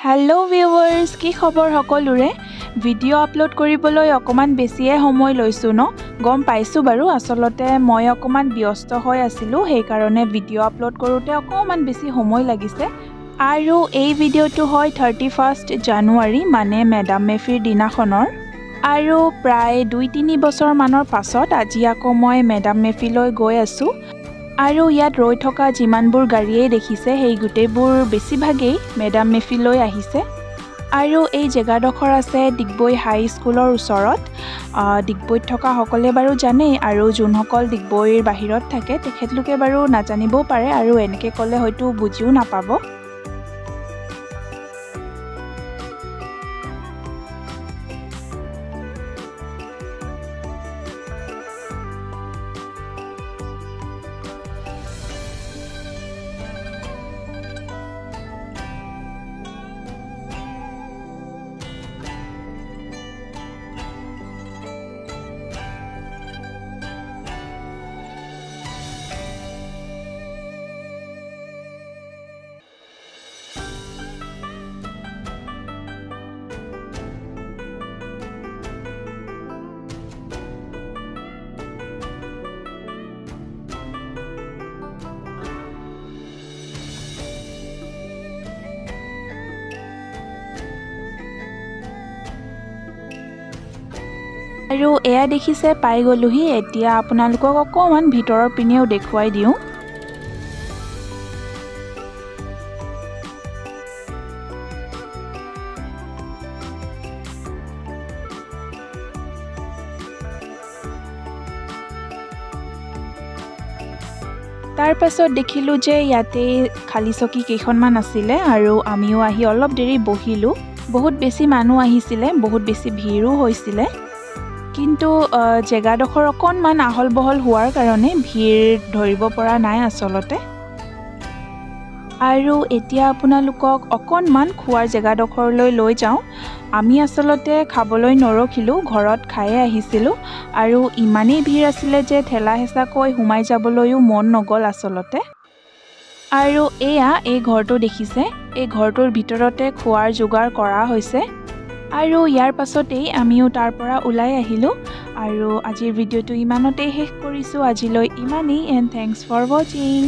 hello viewers की खबर सकलोरे video upload কৰিবলৈ অকমান বেছিয়ে সময় লৈছো ন গম পাইছো বাৰু আসলতে মই অকমান ব্যস্ত হৈ আছিলো সেই কাৰণে ভিডিও আপলোড কৰোতে অকমান বেছি সময় লাগিছে আৰু এই ভিডিওটো হয় 31 জানুৱাৰী মানে মেডাম মেফিৰ দিনাখনৰ আৰু প্ৰায় 2-3 বছৰ মানৰ পাছত আজি আকৌ মই মেডাম মেফিলৈ গৈ আছো আৰু ইয়াত ৰৈ থকা জিমানবোৰ গাড়ীয়ে দেখিছে সেই গুটেবোৰ বেছিভাগেই মেডাম মেফিলৈ আহিছে আৰু এই জেগাডখৰ আছে ডিগবৈ হাই স্কুলৰ ওচৰত ডিগবৈত থকা সকলে বাৰু জানে আৰু যোনসকল ডিগবৈৰ বাহিৰত থাকে তেখেতলোকে বাৰু নাজানিবও পাৰে আৰু এনেকৈ ক'লে হয়তো বুজিও নাপাব আৰু এয়া দেখিছে পাই গলোহি এতিয়া আপোনালোকক অকমান ভিতৰৰ পিনেও দেখুৱাই দিওঁ তাৰ পাছত দেখিলো যে ইয়াতে খালি চকী কেইখনমান আছিলে আৰু আমিও আহি অলপ দেৰি বহিলো বহুত বেছি মানুহ আহিছিলে বহুত বেছি ভিৰো হৈছিলে কিন্তু জেগাডখৰ অকনমান আহল বহল হোৱাৰ কাৰণে ভিৰ ধৰিব পৰা নাই আসলতে আৰু এতিয়া আপোনালোকক অকনমান খোৱাৰ জেগাডখৰলৈ লৈ যাওঁ আমি আসলতে খাবলৈ নৰখিলো ঘৰত খায়ে আহিছিলো আৰু ইমানেই ভিৰ আছিলে যে ঠেলা হেঁচাকৈ সোমাই যাবলৈও মন নগল আসলতে আৰু এয়া এই ঘৰটো দেখিছে এই ঘৰটোৰ ভিতৰতে খোৱাৰ যোগাৰ কৰা হৈছে আৰু ইয়াৰ পাছতেই আমিও তাৰ পৰা ওলাই আহিলো আৰু আজিৰ ভিডিওটো ইমানতে শেষ কৰিছো আজিলৈ ইমানেই এণ্ড থ্যাঙ্কস ফৰ ওয়াচিং